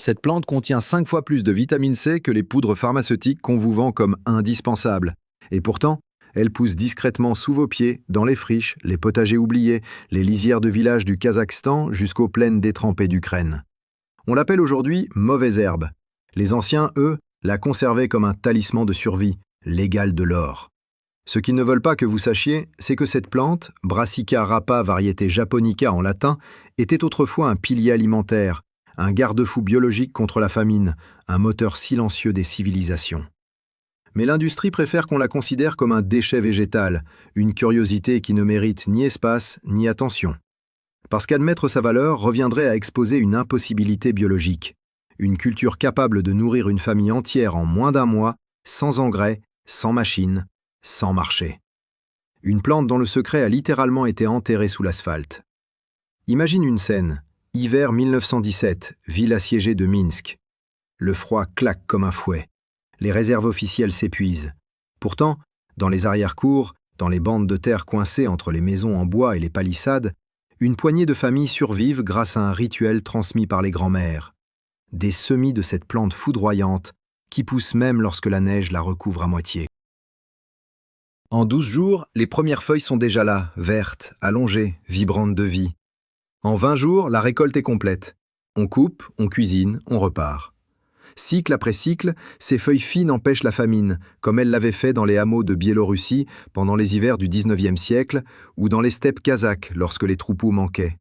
Cette plante contient 5 fois plus de vitamine C que les poudres pharmaceutiques qu'on vous vend comme indispensables. Et pourtant, elle pousse discrètement sous vos pieds, dans les friches, les potagers oubliés, les lisières de villages du Kazakhstan jusqu'aux plaines détrempées d'Ukraine. On l'appelle aujourd'hui mauvaise herbe. Les anciens, eux, la conservaient comme un talisman de survie, l'égal de l'or. Ce qu'ils ne veulent pas que vous sachiez, c'est que cette plante, Brassica rapa variété japonica en latin, était autrefois un pilier alimentaire, un garde-fou biologique contre la famine, un moteur silencieux des civilisations. Mais l'industrie préfère qu'on la considère comme un déchet végétal, une curiosité qui ne mérite ni espace ni attention. Parce qu'admettre sa valeur reviendrait à exposer une impossibilité biologique, une culture capable de nourrir une famille entière en moins d'un mois, sans engrais, sans machines, sans marché. Une plante dont le secret a littéralement été enterré sous l'asphalte. Imagine une scène, hiver 1917, ville assiégée de Minsk. Le froid claque comme un fouet. Les réserves officielles s'épuisent. Pourtant, dans les arrière-cours, dans les bandes de terre coincées entre les maisons en bois et les palissades, une poignée de familles survivent grâce à un rituel transmis par les grands-mères. Des semis de cette plante foudroyante qui pousse même lorsque la neige la recouvre à moitié. En 12 jours, les premières feuilles sont déjà là, vertes, allongées, vibrantes de vie. En 20 jours, la récolte est complète. On coupe, on cuisine, on repart. Cycle après cycle, ces feuilles fines empêchent la famine, comme elles l'avaient fait dans les hameaux de Biélorussie pendant les hivers du XIXe siècle ou dans les steppes kazakhes lorsque les troupeaux manquaient.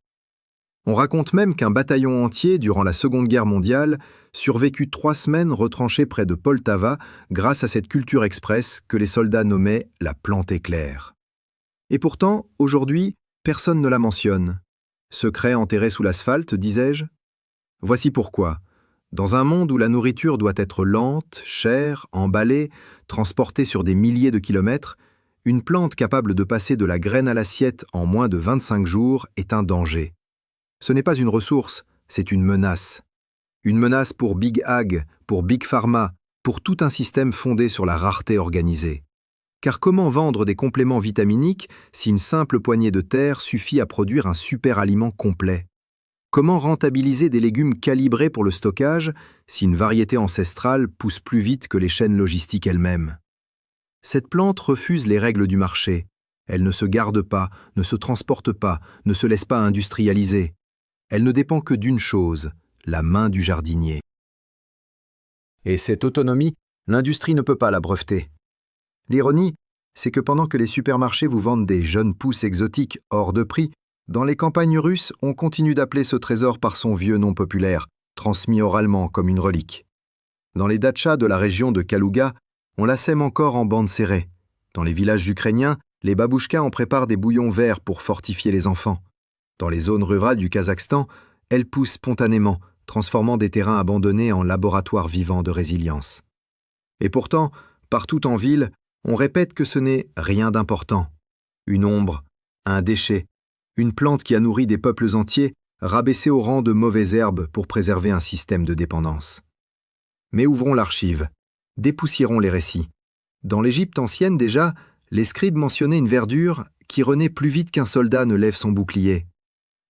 On raconte même qu'un bataillon entier, durant la Seconde Guerre mondiale, survécut 3 semaines retranché près de Poltava grâce à cette culture express que les soldats nommaient la plante éclair. Et pourtant, aujourd'hui, personne ne la mentionne. Secret enterré sous l'asphalte, disais-je ? Voici pourquoi. Dans un monde où la nourriture doit être lente, chère, emballée, transportée sur des milliers de kilomètres, une plante capable de passer de la graine à l'assiette en moins de 25 jours est un danger. Ce n'est pas une ressource, c'est une menace. Une menace pour Big Ag, pour Big Pharma, pour tout un système fondé sur la rareté organisée. Car comment vendre des compléments vitaminiques si une simple poignée de terre suffit à produire un super aliment complet ? Comment rentabiliser des légumes calibrés pour le stockage si une variété ancestrale pousse plus vite que les chaînes logistiques elles-mêmes ? Cette plante refuse les règles du marché. Elle ne se garde pas, ne se transporte pas, ne se laisse pas industrialiser. Elle ne dépend que d'une chose, la main du jardinier. Et cette autonomie, l'industrie ne peut pas la breveter. L'ironie, c'est que pendant que les supermarchés vous vendent des jeunes pousses exotiques hors de prix, dans les campagnes russes, on continue d'appeler ce trésor par son vieux nom populaire, transmis oralement comme une relique. Dans les datchas de la région de Kalouga, on la sème encore en bandes serrées. Dans les villages ukrainiens, les babouchkas en préparent des bouillons verts pour fortifier les enfants. Dans les zones rurales du Kazakhstan, elle pousse spontanément, transformant des terrains abandonnés en laboratoires vivants de résilience. Et pourtant, partout en ville, on répète que ce n'est rien d'important. Une ombre, un déchet, une plante qui a nourri des peuples entiers, rabaissée au rang de mauvaise herbe pour préserver un système de dépendance. Mais ouvrons l'archive, dépoussiérons les récits. Dans l'Égypte ancienne déjà, les scribes mentionnaient une verdure qui renaît plus vite qu'un soldat ne lève son bouclier.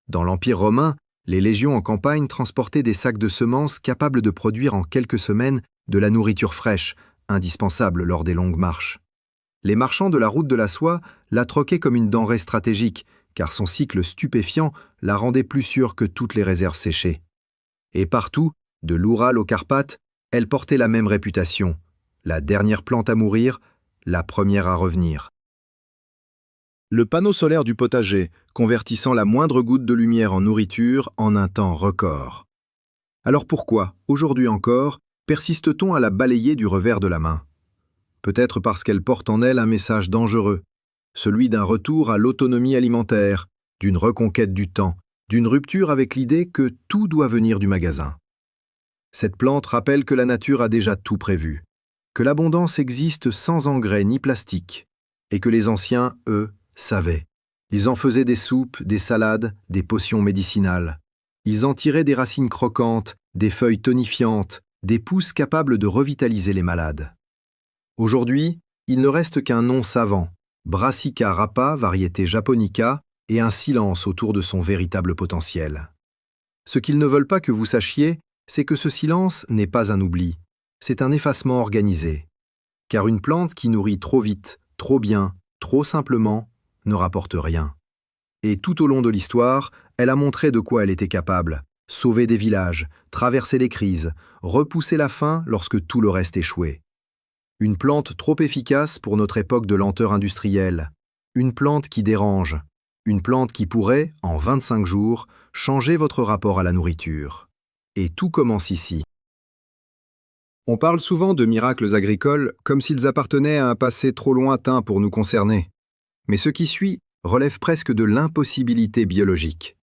Dans l'Empire romain, les légions en campagne transportaient des sacs de semences capables de produire en quelques semaines de la nourriture fraîche, indispensable lors des longues marches. Les marchands de la route de la soie la troquaient comme une denrée stratégique, car son cycle stupéfiant la rendait plus sûre que toutes les réserves séchées. Et partout, de l'Oural aux Carpates, elle portait la même réputation, la dernière plante à mourir, la première à revenir. Le panneau solaire du potager, convertissant la moindre goutte de lumière en nourriture en un temps record. Alors pourquoi, aujourd'hui encore, persiste-t-on à la balayer du revers de la main ? Peut-être parce qu'elle porte en elle un message dangereux, celui d'un retour à l'autonomie alimentaire, d'une reconquête du temps, d'une rupture avec l'idée que tout doit venir du magasin. Cette plante rappelle que la nature a déjà tout prévu, que l'abondance existe sans engrais ni plastique, et que les anciens, eux, savaient. Ils en faisaient des soupes, des salades, des potions médicinales. Ils en tiraient des racines croquantes, des feuilles tonifiantes, des pousses capables de revitaliser les malades. Aujourd'hui, il ne reste qu'un nom savant, Brassica rapa, variété japonica, et un silence autour de son véritable potentiel. Ce qu'ils ne veulent pas que vous sachiez, c'est que ce silence n'est pas un oubli, c'est un effacement organisé. Car une plante qui nourrit trop vite, trop bien, trop simplement, ne rapporte rien. Et tout au long de l'histoire, elle a montré de quoi elle était capable. Sauver des villages, traverser les crises, repousser la faim lorsque tout le reste échouait. Une plante trop efficace pour notre époque de lenteur industrielle. Une plante qui dérange. Une plante qui pourrait, en 25 jours, changer votre rapport à la nourriture. Et tout commence ici. On parle souvent de miracles agricoles comme s'ils appartenaient à un passé trop lointain pour nous concerner. Mais ce qui suit relève presque de l'impossibilité biologique.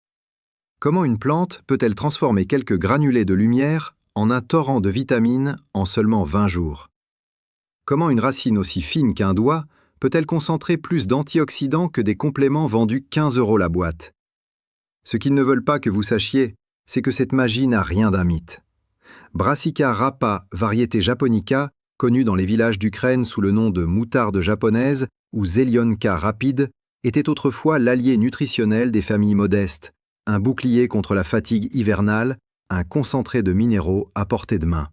Comment une plante peut-elle transformer quelques granulés de lumière en un torrent de vitamines en seulement 20 jours? Comment une racine aussi fine qu'un doigt peut-elle concentrer plus d'antioxydants que des compléments vendus 15 € la boîte? Ce qu'ils ne veulent pas que vous sachiez, c'est que cette magie n'a rien d'un mythe. Brassica rapa, variété japonica, connue dans les villages d'Ukraine sous le nom de moutarde japonaise ou zelionka rapide, était autrefois l'allié nutritionnel des familles modestes, un bouclier contre la fatigue hivernale, un concentré de minéraux à portée de main.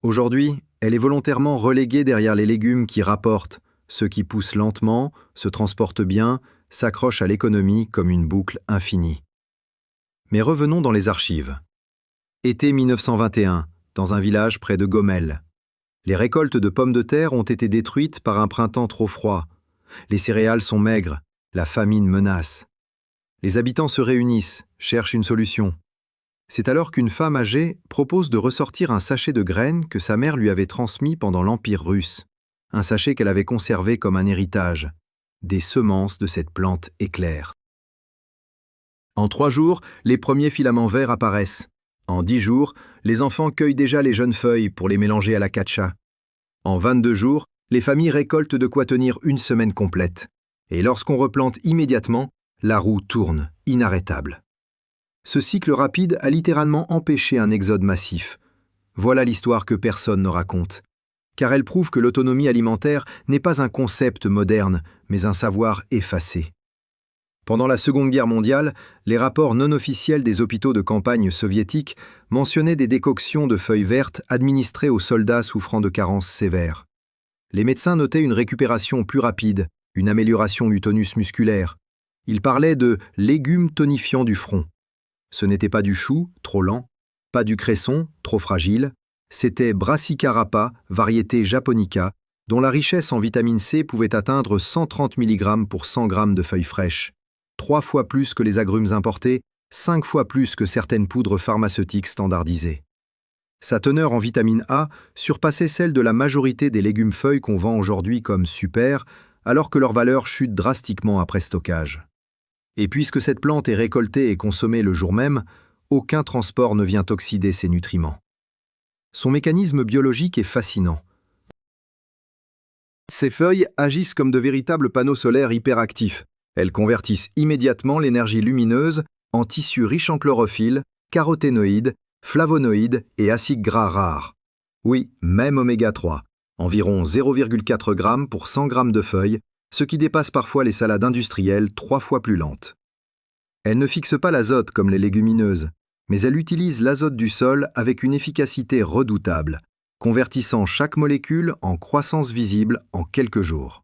Aujourd'hui, elle est volontairement reléguée derrière les légumes qui rapportent, ceux qui poussent lentement, se transportent bien, s'accrochent à l'économie comme une boucle infinie. Mais revenons dans les archives. Été 1921, dans un village près de Gomel. Les récoltes de pommes de terre ont été détruites par un printemps trop froid. Les céréales sont maigres, la famine menace. Les habitants se réunissent, cherchent une solution. C'est alors qu'une femme âgée propose de ressortir un sachet de graines que sa mère lui avait transmis pendant l'Empire russe, un sachet qu'elle avait conservé comme un héritage, des semences de cette plante éclair. En 3 jours, les premiers filaments verts apparaissent. En 10 jours, les enfants cueillent déjà les jeunes feuilles pour les mélanger à la catcha. En 22 jours, les familles récoltent de quoi tenir une semaine complète. Et lorsqu'on replante immédiatement, la roue tourne, inarrêtable. Ce cycle rapide a littéralement empêché un exode massif. Voilà l'histoire que personne ne raconte. Car elle prouve que l'autonomie alimentaire n'est pas un concept moderne, mais un savoir effacé. Pendant la Seconde Guerre mondiale, les rapports non officiels des hôpitaux de campagne soviétiques mentionnaient des décoctions de feuilles vertes administrées aux soldats souffrant de carences sévères. Les médecins notaient une récupération plus rapide, une amélioration du tonus musculaire. Ils parlaient de « légumes tonifiants du front ». Ce n'était pas du chou, trop lent, pas du cresson, trop fragile, c'était Brassica rapa, variété japonica, dont la richesse en vitamine C pouvait atteindre 130 mg pour 100 g de feuilles fraîches, 3 fois plus que les agrumes importés, 5 fois plus que certaines poudres pharmaceutiques standardisées. Sa teneur en vitamine A surpassait celle de la majorité des légumes-feuilles qu'on vend aujourd'hui comme super, alors que leur valeur chute drastiquement après stockage. Et puisque cette plante est récoltée et consommée le jour même, aucun transport ne vient oxyder ses nutriments. Son mécanisme biologique est fascinant. Ces feuilles agissent comme de véritables panneaux solaires hyperactifs. Elles convertissent immédiatement l'énergie lumineuse en tissus riches en chlorophylle, caroténoïdes, flavonoïdes et acides gras rares. Oui, même oméga 3, environ 0,4 g pour 100 g de feuilles, ce qui dépasse parfois les salades industrielles 3 fois plus lentes. Elle ne fixe pas l'azote comme les légumineuses, mais elle utilise l'azote du sol avec une efficacité redoutable, convertissant chaque molécule en croissance visible en quelques jours.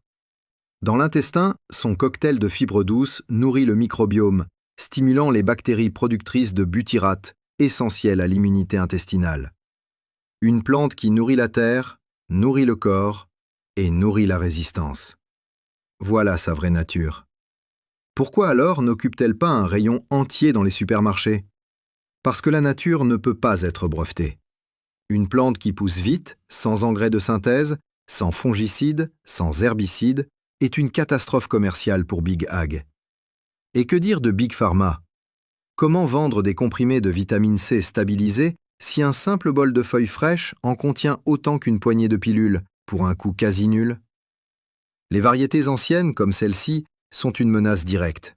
Dans l'intestin, son cocktail de fibres douces nourrit le microbiome, stimulant les bactéries productrices de butyrate, essentielles à l'immunité intestinale. Une plante qui nourrit la terre, nourrit le corps et nourrit la résistance. Voilà sa vraie nature. Pourquoi alors n'occupe-t-elle pas un rayon entier dans les supermarchés? Parce que la nature ne peut pas être brevetée. Une plante qui pousse vite, sans engrais de synthèse, sans fongicides, sans herbicides, est une catastrophe commerciale pour Big Ag. Et que dire de Big Pharma? Comment vendre des comprimés de vitamine C stabilisés si un simple bol de feuilles fraîches en contient autant qu'une poignée de pilules, pour un coût quasi nul? Les variétés anciennes, comme celle-ci, sont une menace directe.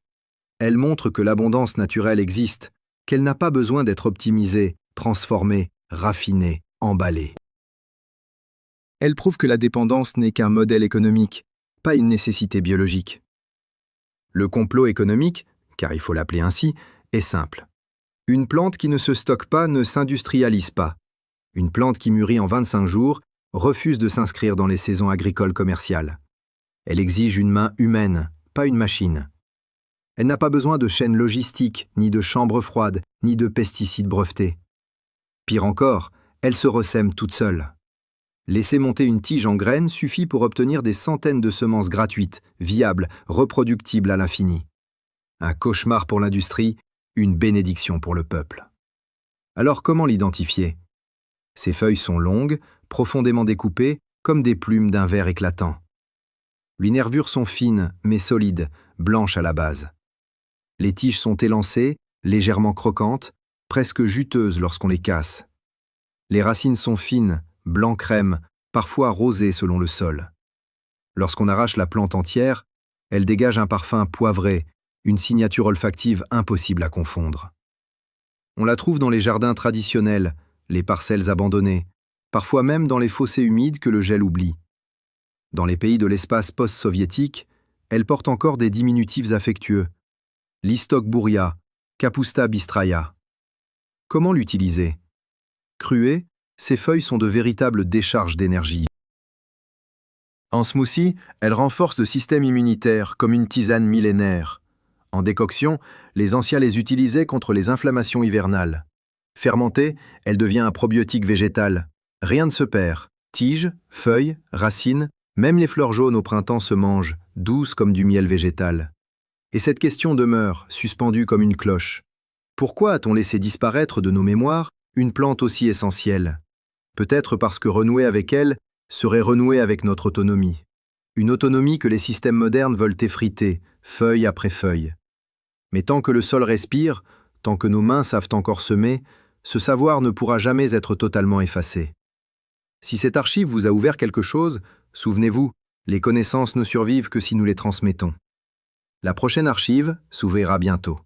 Elles montrent que l'abondance naturelle existe, qu'elle n'a pas besoin d'être optimisée, transformée, raffinée, emballée. Elles prouvent que la dépendance n'est qu'un modèle économique, pas une nécessité biologique. Le complot économique, car il faut l'appeler ainsi, est simple. Une plante qui ne se stocke pas ne s'industrialise pas. Une plante qui mûrit en 25 jours refuse de s'inscrire dans les saisons agricoles commerciales. Elle exige une main humaine, pas une machine. Elle n'a pas besoin de chaînes logistiques, ni de chambres froides, ni de pesticides brevetés. Pire encore, elle se ressème toute seule. Laisser monter une tige en graines suffit pour obtenir des centaines de semences gratuites, viables, reproductibles à l'infini. Un cauchemar pour l'industrie, une bénédiction pour le peuple. Alors comment l'identifier? Ses feuilles sont longues, profondément découpées, comme des plumes d'un verre éclatant. Les nervures sont fines, mais solides, blanches à la base. Les tiges sont élancées, légèrement croquantes, presque juteuses lorsqu'on les casse. Les racines sont fines, blanc crème, parfois rosées selon le sol. Lorsqu'on arrache la plante entière, elle dégage un parfum poivré, une signature olfactive impossible à confondre. On la trouve dans les jardins traditionnels, les parcelles abandonnées, parfois même dans les fossés humides que le gel oublie. Dans les pays de l'espace post-soviétique, elle porte encore des diminutifs affectueux. Listok bouria, Kapusta bistraya. Comment l'utiliser? Cruées, ces feuilles sont de véritables décharges d'énergie. En smoothie, elle renforce le système immunitaire comme une tisane millénaire. En décoction, les anciens les utilisaient contre les inflammations hivernales. Fermentée, elle devient un probiotique végétal. Rien ne se perd. Tiges, feuilles, racines, même les fleurs jaunes au printemps se mangent, douces comme du miel végétal. Et cette question demeure, suspendue comme une cloche. Pourquoi a-t-on laissé disparaître de nos mémoires une plante aussi essentielle? Peut-être parce que renouer avec elle serait renouer avec notre autonomie. Une autonomie que les systèmes modernes veulent effriter, feuille après feuille. Mais tant que le sol respire, tant que nos mains savent encore semer, ce savoir ne pourra jamais être totalement effacé. Si cette archive vous a ouvert quelque chose, souvenez-vous, les connaissances ne survivent que si nous les transmettons. La prochaine archive s'ouvrira bientôt.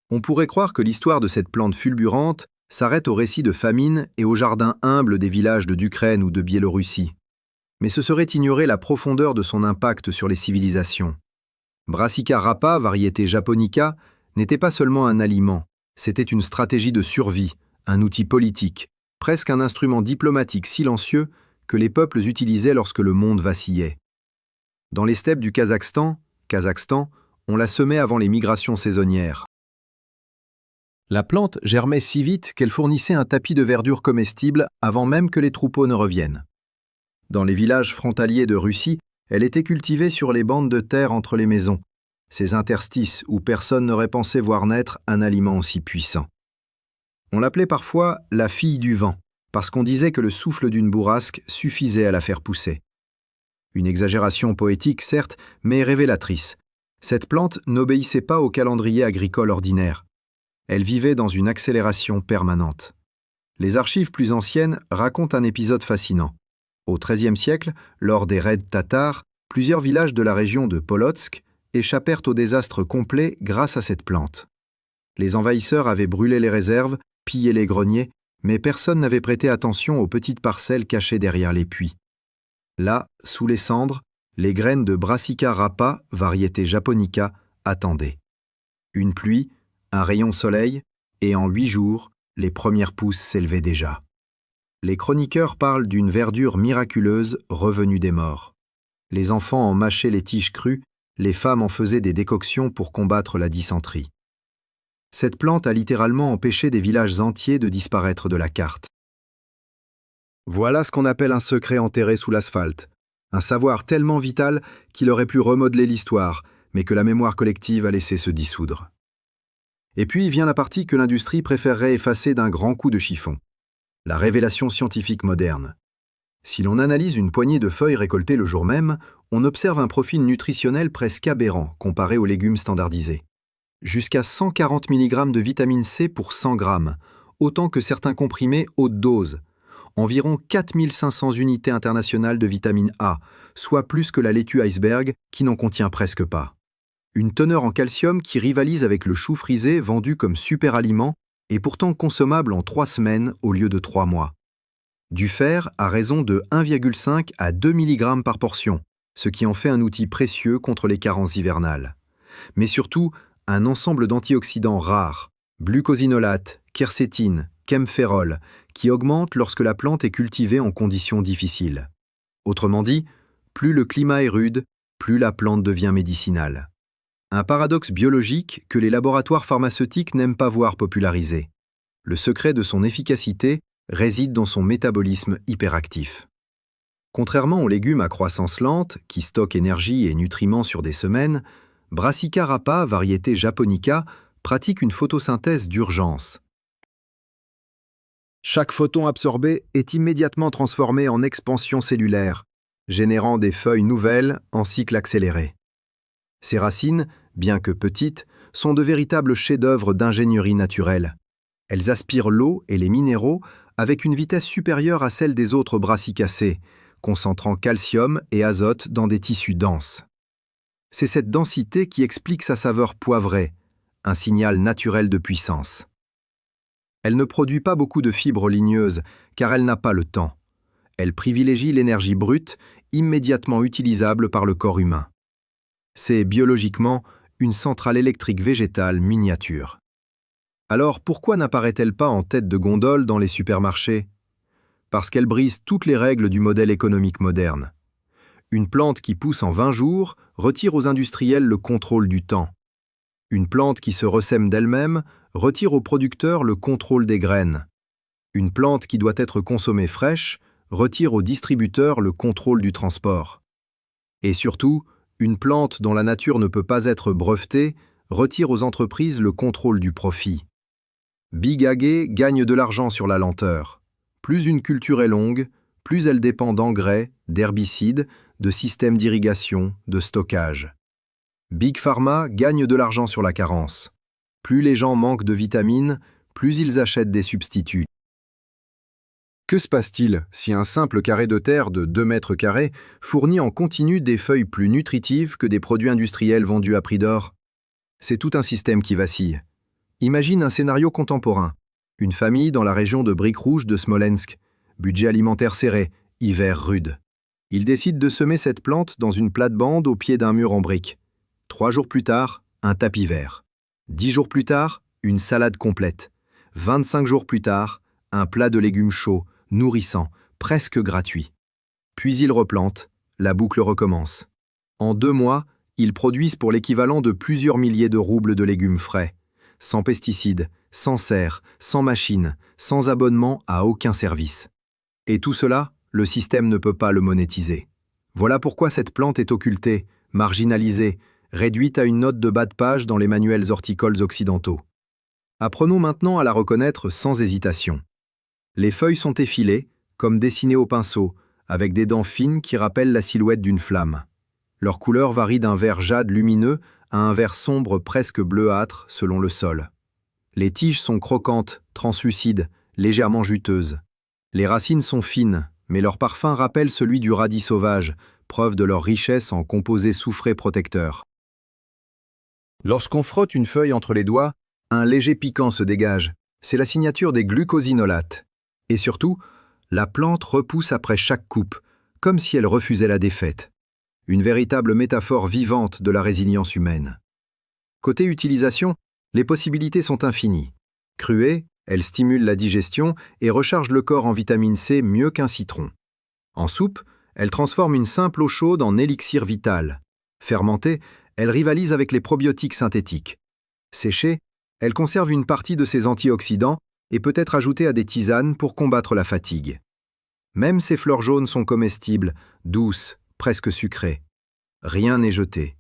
On pourrait croire que l'histoire de cette plante fulgurante s'arrête au récit de famine et aux jardins humbles des villages d'Ukraine ou de Biélorussie. Mais ce serait ignorer la profondeur de son impact sur les civilisations. Brassica rapa, variété japonica, n'était pas seulement un aliment, c'était une stratégie de survie, un outil politique, presque un instrument diplomatique silencieux que les peuples utilisaient lorsque le monde vacillait. Dans les steppes du Kazakhstan, on la semait avant les migrations saisonnières. La plante germait si vite qu'elle fournissait un tapis de verdure comestible avant même que les troupeaux ne reviennent. Dans les villages frontaliers de Russie, elle était cultivée sur les bandes de terre entre les maisons, ces interstices où personne n'aurait pensé voir naître un aliment aussi puissant. On l'appelait parfois la fille du vent, parce qu'on disait que le souffle d'une bourrasque suffisait à la faire pousser. Une exagération poétique, certes, mais révélatrice. Cette plante n'obéissait pas au calendrier agricole ordinaire. Elle vivait dans une accélération permanente. Les archives plus anciennes racontent un épisode fascinant. Au XIIIe siècle, lors des raids tatars, plusieurs villages de la région de Polotsk échappèrent au désastre complet grâce à cette plante. Les envahisseurs avaient brûlé les réserves, pillé les greniers, mais personne n'avait prêté attention aux petites parcelles cachées derrière les puits. Là, sous les cendres, les graines de Brassica rapa, variété japonica, attendaient. Une pluie, un rayon soleil, et en 8 jours, les premières pousses s'élevaient déjà. Les chroniqueurs parlent d'une verdure miraculeuse revenue des morts. Les enfants en mâchaient les tiges crues, les femmes en faisaient des décoctions pour combattre la dysenterie. Cette plante a littéralement empêché des villages entiers de disparaître de la carte. Voilà ce qu'on appelle un secret enterré sous l'asphalte. Un savoir tellement vital qu'il aurait pu remodeler l'histoire, mais que la mémoire collective a laissé se dissoudre. Et puis vient la partie que l'industrie préférerait effacer d'un grand coup de chiffon. La révélation scientifique moderne. Si l'on analyse une poignée de feuilles récoltées le jour même, on observe un profil nutritionnel presque aberrant comparé aux légumes standardisés. Jusqu'à 140 mg de vitamine C pour 100 grammes, autant que certains comprimés haute dose. Environ 4500 unités internationales de vitamine A, soit plus que la laitue iceberg qui n'en contient presque pas. Une teneur en calcium qui rivalise avec le chou frisé vendu comme super aliment et pourtant consommable en 3 semaines au lieu de 3 mois. Du fer à raison de 1,5 à 2 mg par portion, ce qui en fait un outil précieux contre les carences hivernales. Mais surtout, un ensemble d'antioxydants rares, Glucosinolate, quercétine, camphérol, qui augmentent lorsque la plante est cultivée en conditions difficiles. Autrement dit, plus le climat est rude, plus la plante devient médicinale. Un paradoxe biologique que les laboratoires pharmaceutiques n'aiment pas voir popularisé. Le secret de son efficacité réside dans son métabolisme hyperactif. Contrairement aux légumes à croissance lente, qui stockent énergie et nutriments sur des semaines, Brassica rapa, variété japonica, pratique une photosynthèse d'urgence. Chaque photon absorbé est immédiatement transformé en expansion cellulaire, générant des feuilles nouvelles en cycle accéléré. Ces racines, bien que petites, sont de véritables chefs-d'œuvre d'ingénierie naturelle. Elles aspirent l'eau et les minéraux avec une vitesse supérieure à celle des autres brassicacées, concentrant calcium et azote dans des tissus denses. C'est cette densité qui explique sa saveur poivrée, un signal naturel de puissance. Elle ne produit pas beaucoup de fibres ligneuses, car elle n'a pas le temps. Elle privilégie l'énergie brute, immédiatement utilisable par le corps humain. C'est biologiquement une centrale électrique végétale miniature. Alors pourquoi n'apparaît-elle pas en tête de gondole dans les supermarchés ? Parce qu'elle brise toutes les règles du modèle économique moderne. Une plante qui pousse en 20 jours retire aux industriels le contrôle du temps. Une plante qui se ressème d'elle-même retire aux producteurs le contrôle des graines. Une plante qui doit être consommée fraîche retire aux distributeurs le contrôle du transport. Et surtout, une plante dont la nature ne peut pas être brevetée retire aux entreprises le contrôle du profit. Big Ag gagne de l'argent sur la lenteur. Plus une culture est longue, plus elle dépend d'engrais, d'herbicides, de systèmes d'irrigation, de stockage. Big Pharma gagne de l'argent sur la carence. Plus les gens manquent de vitamines, plus ils achètent des substituts. Que se passe-t-il si un simple carré de terre de 2 mètres carrés fournit en continu des feuilles plus nutritives que des produits industriels vendus à prix d'or ? C'est tout un système qui vacille. Imagine un scénario contemporain. Une famille dans la région de Briques Rouges de Smolensk. Budget alimentaire serré, hiver rude. Ils décident de semer cette plante dans une plate-bande au pied d'un mur en briques. 3 jours plus tard, un tapis vert. 10 jours plus tard, une salade complète. 25 jours plus tard, un plat de légumes chauds, nourrissant, presque gratuit. Puis ils replantent, la boucle recommence. En 2 mois, ils produisent pour l'équivalent de plusieurs milliers de roubles de légumes frais, sans pesticides, sans serre, sans machine, sans abonnement à aucun service. Et tout cela, le système ne peut pas le monétiser. Voilà pourquoi cette plante est occultée, marginalisée, réduite à une note de bas de page dans les manuels horticoles occidentaux. Apprenons maintenant à la reconnaître sans hésitation. Les feuilles sont effilées, comme dessinées au pinceau, avec des dents fines qui rappellent la silhouette d'une flamme. Leur couleur varie d'un vert jade lumineux à un vert sombre presque bleuâtre selon le sol. Les tiges sont croquantes, translucides, légèrement juteuses. Les racines sont fines, mais leur parfum rappelle celui du radis sauvage, preuve de leur richesse en composés soufrés protecteurs. Lorsqu'on frotte une feuille entre les doigts, un léger piquant se dégage. C'est la signature des glucosinolates. Et surtout, la plante repousse après chaque coupe, comme si elle refusait la défaite. Une véritable métaphore vivante de la résilience humaine. Côté utilisation, les possibilités sont infinies. Cruée, elle stimule la digestion et recharge le corps en vitamine C mieux qu'un citron. En soupe, elle transforme une simple eau chaude en élixir vital. Fermentée, elle rivalise avec les probiotiques synthétiques. Séchée, elle conserve une partie de ses antioxydants et peut être ajoutée à des tisanes pour combattre la fatigue. Même ses fleurs jaunes sont comestibles, douces, presque sucrées. Rien n'est jeté.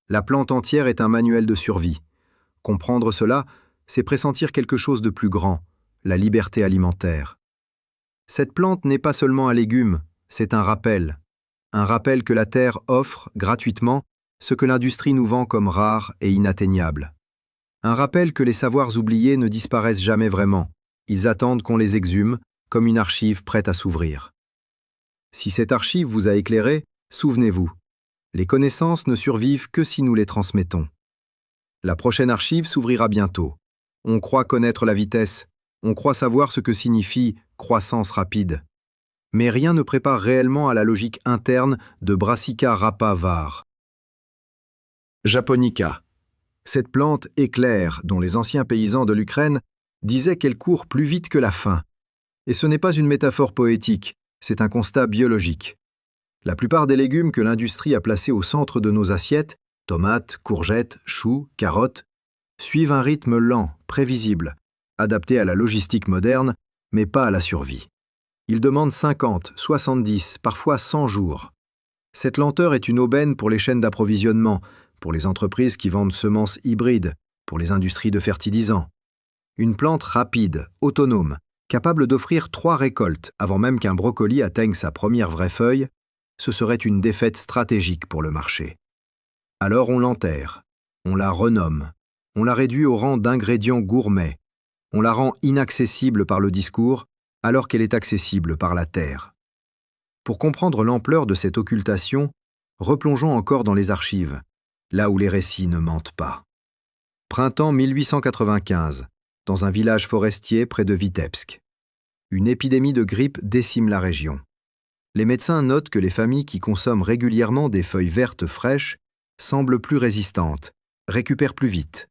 La plante entière est un manuel de survie. Comprendre cela, c'est pressentir quelque chose de plus grand, la liberté alimentaire. Cette plante n'est pas seulement un légume, c'est un rappel. Un rappel que la terre offre, gratuitement, ce que l'industrie nous vend comme rare et inatteignable. Un rappel que les savoirs oubliés ne disparaissent jamais vraiment. Ils attendent qu'on les exhume, comme une archive prête à s'ouvrir. Si cette archive vous a éclairé, souvenez-vous, les connaissances ne survivent que si nous les transmettons. La prochaine archive s'ouvrira bientôt. On croit connaître la vitesse, on croit savoir ce que signifie croissance rapide. Mais rien ne prépare réellement à la logique interne de Brassica rapa var. Japonica. Cette plante éclair, dont les anciens paysans de l'Ukraine disaient qu'elle court plus vite que la faim. Et ce n'est pas une métaphore poétique, c'est un constat biologique. La plupart des légumes que l'industrie a placés au centre de nos assiettes, tomates, courgettes, choux, carottes, suivent un rythme lent, prévisible, adapté à la logistique moderne, mais pas à la survie. Ils demandent 50, 70, parfois 100 jours. Cette lenteur est une aubaine pour les chaînes d'approvisionnement, pour les entreprises qui vendent semences hybrides, pour les industries de fertilisants. Une plante rapide, autonome, capable d'offrir 3 récoltes avant même qu'un brocoli atteigne sa première vraie feuille, ce serait une défaite stratégique pour le marché. Alors on l'enterre, on la renomme, on la réduit au rang d'ingrédient gourmet, on la rend inaccessible par le discours alors qu'elle est accessible par la terre. Pour comprendre l'ampleur de cette occultation, replongeons encore dans les archives, là où les récits ne mentent pas. Printemps 1895, dans un village forestier près de Vitebsk. Une épidémie de grippe décime la région. Les médecins notent que les familles qui consomment régulièrement des feuilles vertes fraîches semblent plus résistantes, récupèrent plus vite.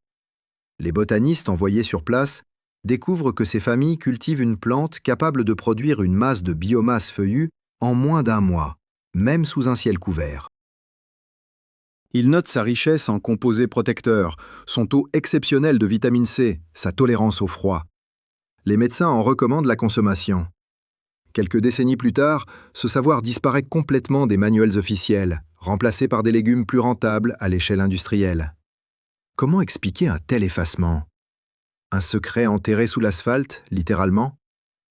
Les botanistes envoyés sur place découvrent que ces familles cultivent une plante capable de produire une masse de biomasse feuillue en moins d'1 mois, même sous un ciel couvert. Ils notent sa richesse en composés protecteurs, son taux exceptionnel de vitamine C, sa tolérance au froid. Les médecins en recommandent la consommation. Quelques décennies plus tard, ce savoir disparaît complètement des manuels officiels, remplacé par des légumes plus rentables à l'échelle industrielle. Comment expliquer un tel effacement? Un secret enterré sous l'asphalte, littéralement?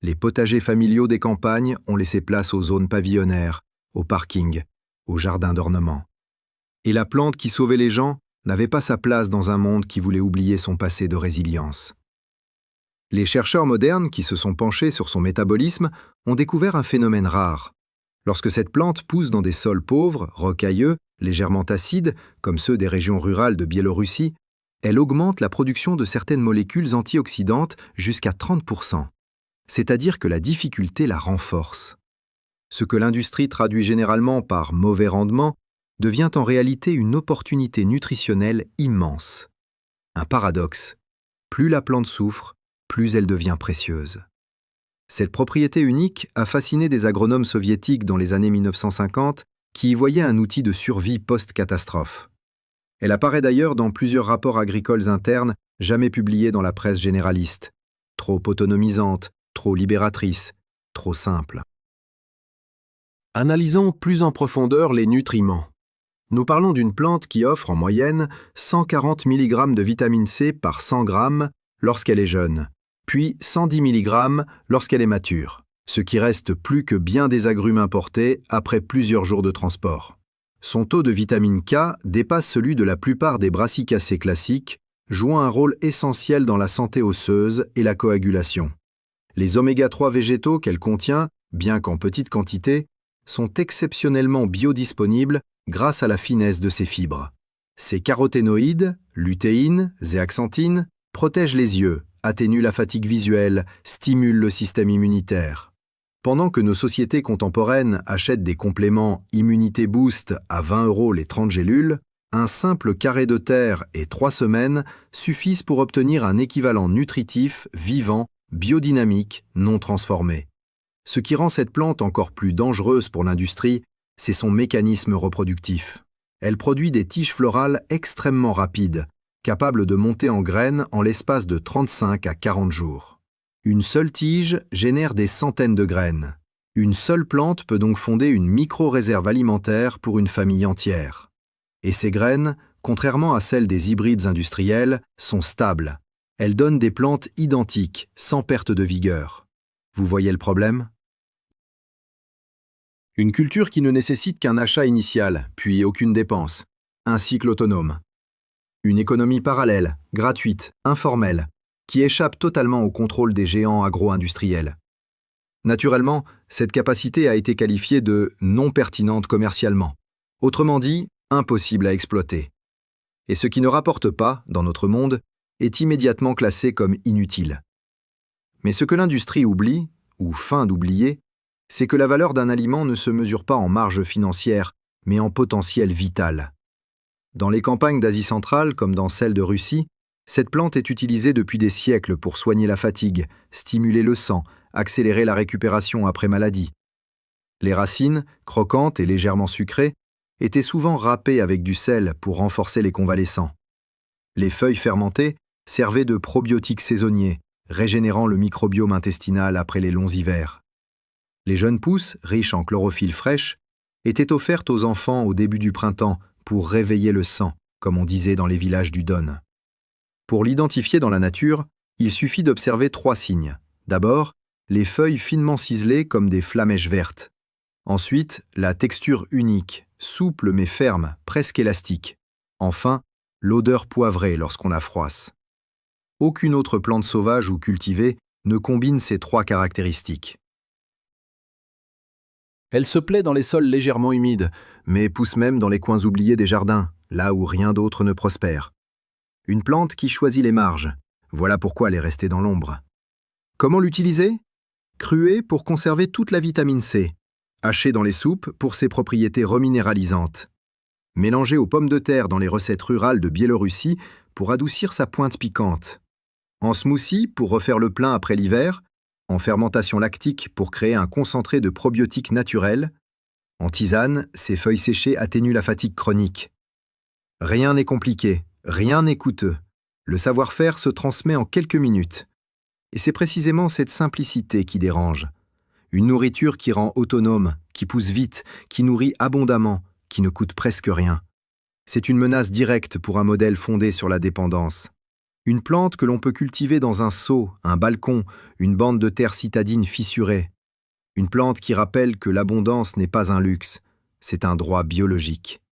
Les potagers familiaux des campagnes ont laissé place aux zones pavillonnaires, aux parkings, aux jardins d'ornement. Et la plante qui sauvait les gens n'avait pas sa place dans un monde qui voulait oublier son passé de résilience. Les chercheurs modernes qui se sont penchés sur son métabolisme ont découvert un phénomène rare. Lorsque cette plante pousse dans des sols pauvres, rocailleux, légèrement acides, comme ceux des régions rurales de Biélorussie, elle augmente la production de certaines molécules antioxydantes jusqu'à 30%. C'est-à-dire que la difficulté la renforce. Ce que l'industrie traduit généralement par mauvais rendement devient en réalité une opportunité nutritionnelle immense. Un paradoxe. Plus la plante souffre, plus elle devient précieuse. Cette propriété unique a fasciné des agronomes soviétiques dans les années 1950 qui y voyaient un outil de survie post-catastrophe. Elle apparaît d'ailleurs dans plusieurs rapports agricoles internes jamais publiés dans la presse généraliste. Trop autonomisante, trop libératrice, trop simple. Analysons plus en profondeur les nutriments. Nous parlons d'une plante qui offre en moyenne 140 mg de vitamine C par 100 g lorsqu'elle est jeune, puis 110 mg lorsqu'elle est mature, ce qui reste plus que bien des agrumes importés après plusieurs jours de transport. Son taux de vitamine K dépasse celui de la plupart des brassicacées classiques, jouant un rôle essentiel dans la santé osseuse et la coagulation. Les oméga-3 végétaux qu'elle contient, bien qu'en petite quantité, sont exceptionnellement biodisponibles grâce à la finesse de ses fibres. Ces caroténoïdes, lutéine, zéaxanthine, protègent les yeux, atténuent la fatigue visuelle, stimulent le système immunitaire. Pendant que nos sociétés contemporaines achètent des compléments Immunité Boost à 20 € les 30 gélules, un simple carré de terre et 3 semaines suffisent pour obtenir un équivalent nutritif, vivant, biodynamique, non transformé. Ce qui rend cette plante encore plus dangereuse pour l'industrie, c'est son mécanisme reproductif. Elle produit des tiges florales extrêmement rapides, capables de monter en graines en l'espace de 35 à 40 jours. Une seule tige génère des centaines de graines. Une seule plante peut donc fonder une micro-réserve alimentaire pour une famille entière. Et ces graines, contrairement à celles des hybrides industriels, sont stables. Elles donnent des plantes identiques, sans perte de vigueur. Vous voyez le problème? Une culture qui ne nécessite qu'un achat initial, puis aucune dépense. Un cycle autonome. Une économie parallèle, gratuite, informelle, qui échappe totalement au contrôle des géants agro-industriels. Naturellement, cette capacité a été qualifiée de non pertinente commercialement. Autrement dit, impossible à exploiter. Et ce qui ne rapporte pas, dans notre monde, est immédiatement classé comme inutile. Mais ce que l'industrie oublie, ou feint d'oublier, c'est que la valeur d'un aliment ne se mesure pas en marge financière, mais en potentiel vital. Dans les campagnes d'Asie centrale, comme dans celles de Russie, cette plante est utilisée depuis des siècles pour soigner la fatigue, stimuler le sang, accélérer la récupération après maladie. Les racines, croquantes et légèrement sucrées, étaient souvent râpées avec du sel pour renforcer les convalescents. Les feuilles fermentées servaient de probiotiques saisonniers, régénérant le microbiome intestinal après les longs hivers. Les jeunes pousses, riches en chlorophylle fraîche, étaient offertes aux enfants au début du printemps pour réveiller le sang, comme on disait dans les villages du Don. Pour l'identifier dans la nature, il suffit d'observer 3 signes. D'abord, les feuilles finement ciselées comme des flamèches vertes. Ensuite, la texture unique, souple mais ferme, presque élastique. Enfin, l'odeur poivrée lorsqu'on la froisse. Aucune autre plante sauvage ou cultivée ne combine ces 3 caractéristiques. Elle se plaît dans les sols légèrement humides, mais pousse même dans les coins oubliés des jardins, là où rien d'autre ne prospère. Une plante qui choisit les marges. Voilà pourquoi elle est restée dans l'ombre. Comment l'utiliser? Cruer pour conserver toute la vitamine C. Hacher dans les soupes pour ses propriétés reminéralisantes. Mélanger aux pommes de terre dans les recettes rurales de Biélorussie pour adoucir sa pointe piquante. En smoothie pour refaire le plein après l'hiver. En fermentation lactique pour créer un concentré de probiotiques naturels. En tisane, ces feuilles séchées atténuent la fatigue chronique. Rien n'est compliqué, rien n'est coûteux. Le savoir-faire se transmet en quelques minutes. Et c'est précisément cette simplicité qui dérange. Une nourriture qui rend autonome, qui pousse vite, qui nourrit abondamment, qui ne coûte presque rien. C'est une menace directe pour un modèle fondé sur la dépendance. Une plante que l'on peut cultiver dans un seau, un balcon, une bande de terre citadine fissurée. Une plante qui rappelle que l'abondance n'est pas un luxe, c'est un droit biologique.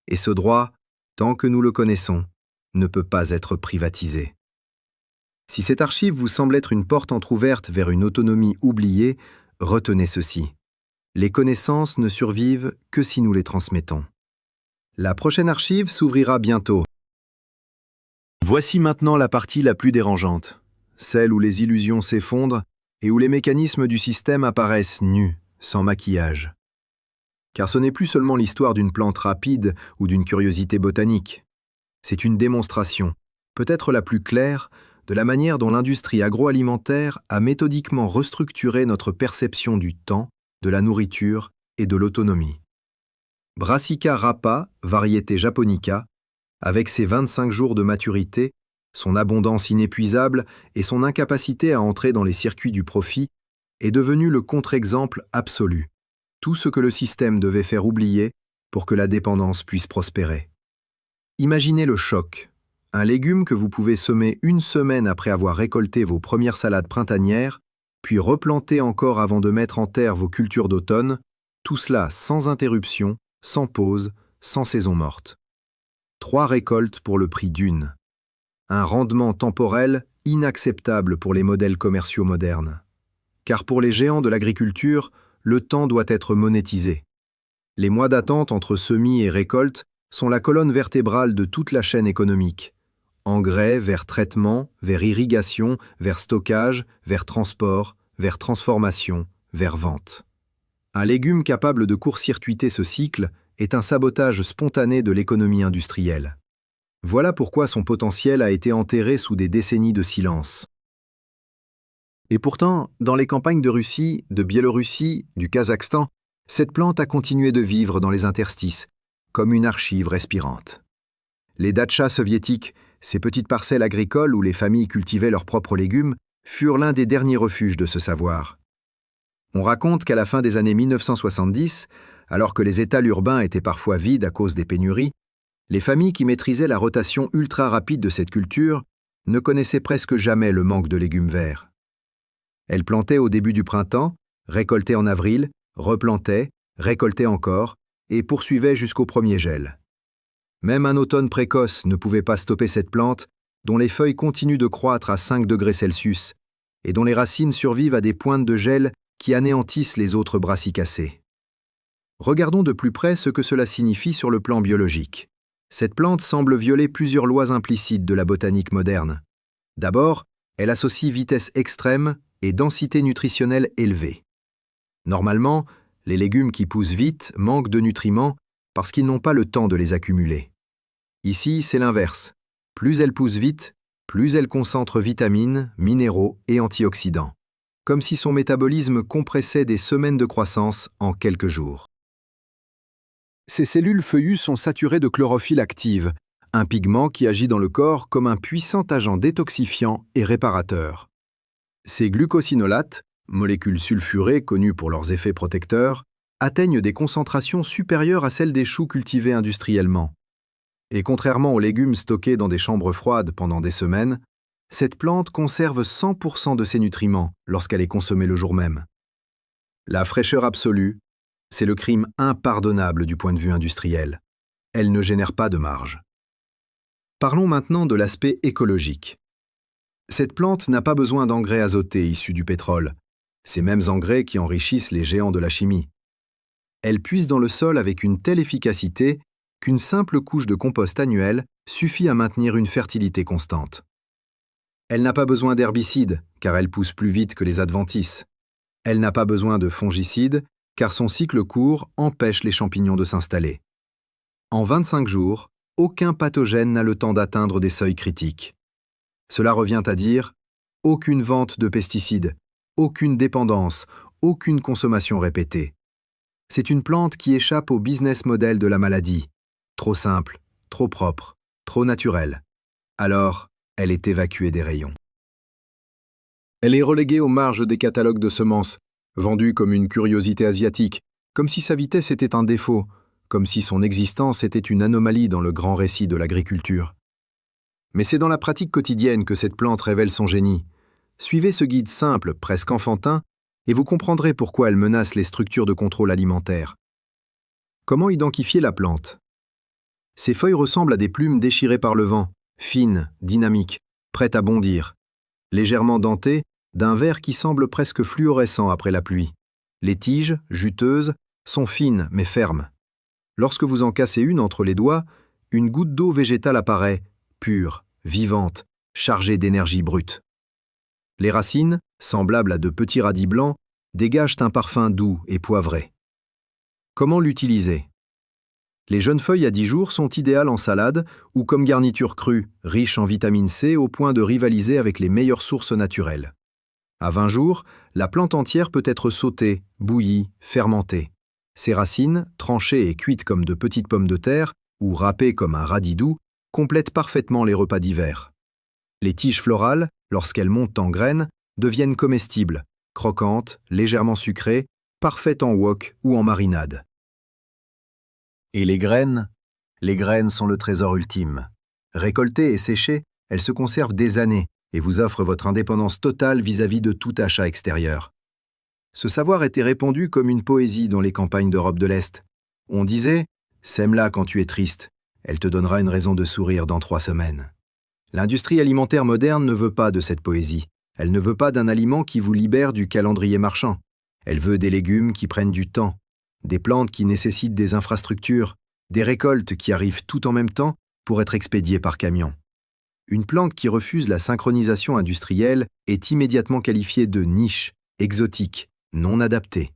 Et ce droit, tant que nous le connaissons, ne peut pas être privatisé. Si cette archive vous semble être une porte entr'ouverte vers une autonomie oubliée, retenez ceci. Les connaissances ne survivent que si nous les transmettons. La prochaine archive s'ouvrira bientôt. Voici maintenant la partie la plus dérangeante, celle où les illusions s'effondrent et où les mécanismes du système apparaissent nus, sans maquillage. Car ce n'est plus seulement l'histoire d'une plante rapide ou d'une curiosité botanique. C'est une démonstration, peut-être la plus claire, de la manière dont l'industrie agroalimentaire a méthodiquement restructuré notre perception du temps, de la nourriture et de l'autonomie. Brassica rapa, variété japonica, avec ses 25 jours de maturité, son abondance inépuisable et son incapacité à entrer dans les circuits du profit, est devenu le contre-exemple absolu. Tout ce que le système devait faire oublier pour que la dépendance puisse prospérer. Imaginez le choc. Un légume que vous pouvez semer 1 semaine après avoir récolté vos premières salades printanières, puis replanter encore avant de mettre en terre vos cultures d'automne, tout cela sans interruption, sans pause, sans saison morte. 3 récoltes pour le prix d'1. Un rendement temporel inacceptable pour les modèles commerciaux modernes. Car pour les géants de l'agriculture, le temps doit être monétisé. Les mois d'attente entre semis et récolte sont la colonne vertébrale de toute la chaîne économique. Engrais vers traitement, vers irrigation, vers stockage, vers transport, vers transformation, vers vente. Un légume capable de court-circuiter ce cycle est un sabotage spontané de l'économie industrielle. Voilà pourquoi son potentiel a été enterré sous des décennies de silence. Et pourtant, dans les campagnes de Russie, de Biélorussie, du Kazakhstan, cette plante a continué de vivre dans les interstices, comme une archive respirante. Les datchas soviétiques, ces petites parcelles agricoles où les familles cultivaient leurs propres légumes, furent l'un des derniers refuges de ce savoir. On raconte qu'à la fin des années 1970, alors que les étals urbains étaient parfois vides à cause des pénuries, les familles qui maîtrisaient la rotation ultra rapide de cette culture ne connaissaient presque jamais le manque de légumes verts. Elles plantaient au début du printemps, récoltaient en avril, replantaient, récoltaient encore et poursuivaient jusqu'au premier gel. Même un automne précoce ne pouvait pas stopper cette plante dont les feuilles continuent de croître à 5 degrés Celsius et dont les racines survivent à des pointes de gel qui anéantissent les autres brassicacées. Regardons de plus près ce que cela signifie sur le plan biologique. Cette plante semble violer plusieurs lois implicites de la botanique moderne. D'abord, elle associe vitesse extrême et densité nutritionnelle élevée. Normalement, les légumes qui poussent vite manquent de nutriments parce qu'ils n'ont pas le temps de les accumuler. Ici, c'est l'inverse. Plus elle pousse vite, plus elle concentre vitamines, minéraux et antioxydants. Comme si son métabolisme compressait des semaines de croissance en quelques jours. Ces cellules feuillues sont saturées de chlorophylle active, un pigment qui agit dans le corps comme un puissant agent détoxifiant et réparateur. Ces glucosinolates, molécules sulfurées connues pour leurs effets protecteurs, atteignent des concentrations supérieures à celles des choux cultivés industriellement. Et contrairement aux légumes stockés dans des chambres froides pendant des semaines, cette plante conserve 100% de ses nutriments lorsqu'elle est consommée le jour même. La fraîcheur absolue, c'est le crime impardonnable du point de vue industriel. Elle ne génère pas de marge. Parlons maintenant de l'aspect écologique. Cette plante n'a pas besoin d'engrais azotés issus du pétrole, ces mêmes engrais qui enrichissent les géants de la chimie. Elle puise dans le sol avec une telle efficacité qu'une simple couche de compost annuel suffit à maintenir une fertilité constante. Elle n'a pas besoin d'herbicides, car elle pousse plus vite que les adventices. Elle n'a pas besoin de fongicides, car son cycle court empêche les champignons de s'installer. En 25 jours, aucun pathogène n'a le temps d'atteindre des seuils critiques. Cela revient à dire aucune vente de pesticides, aucune dépendance, aucune consommation répétée. C'est une plante qui échappe au business model de la maladie. Trop simple, trop propre, trop naturelle. Alors, elle est évacuée des rayons. Elle est reléguée aux marges des catalogues de semences, vendue comme une curiosité asiatique, comme si sa vitesse était un défaut, comme si son existence était une anomalie dans le grand récit de l'agriculture. Mais c'est dans la pratique quotidienne que cette plante révèle son génie. Suivez ce guide simple, presque enfantin, et vous comprendrez pourquoi elle menace les structures de contrôle alimentaire. Comment identifier la plante ? Ses feuilles ressemblent à des plumes déchirées par le vent, fines, dynamiques, prêtes à bondir, légèrement dentées, d'un vert qui semble presque fluorescent après la pluie. Les tiges, juteuses, sont fines mais fermes. Lorsque vous en cassez une entre les doigts, une goutte d'eau végétale apparaît, pure, vivante, chargée d'énergie brute. Les racines, semblables à de petits radis blancs, dégagent un parfum doux et poivré. Comment l'utiliser ? Les jeunes feuilles à 10 jours sont idéales en salade ou comme garniture crue, riche en vitamine C au point de rivaliser avec les meilleures sources naturelles. À 20 jours, la plante entière peut être sautée, bouillie, fermentée. Ses racines, tranchées et cuites comme de petites pommes de terre ou râpées comme un radis doux, complètent parfaitement les repas d'hiver. Les tiges florales, lorsqu'elles montent en graines, deviennent comestibles, croquantes, légèrement sucrées, parfaites en wok ou en marinade. Et les graines ? Les graines sont le trésor ultime. Récoltées et séchées, elles se conservent des années et vous offrent votre indépendance totale vis-à-vis de tout achat extérieur. Ce savoir était répandu comme une poésie dans les campagnes d'Europe de l'Est. On disait « Sème-la quand tu es triste, elle te donnera une raison de sourire dans 3 semaines ». L'industrie alimentaire moderne ne veut pas de cette poésie. Elle ne veut pas d'un aliment qui vous libère du calendrier marchand. Elle veut des légumes qui prennent du temps, des plantes qui nécessitent des infrastructures, des récoltes qui arrivent tout en même temps pour être expédiées par camion. Une plante qui refuse la synchronisation industrielle est immédiatement qualifiée de niche, exotique, non adaptée.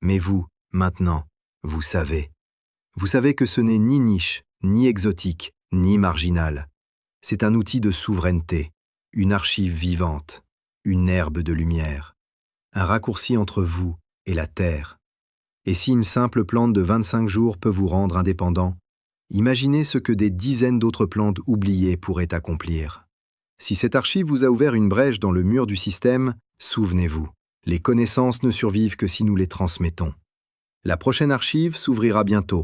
Mais vous, maintenant, vous savez. Vous savez que ce n'est ni niche, ni exotique, ni marginal. C'est un outil de souveraineté, une archive vivante, une herbe de lumière, un raccourci entre vous et la terre. Et si une simple plante de 25 jours peut vous rendre indépendant, imaginez ce que des dizaines d'autres plantes oubliées pourraient accomplir. Si cette archive vous a ouvert une brèche dans le mur du système, souvenez-vous, les connaissances ne survivent que si nous les transmettons. La prochaine archive s'ouvrira bientôt,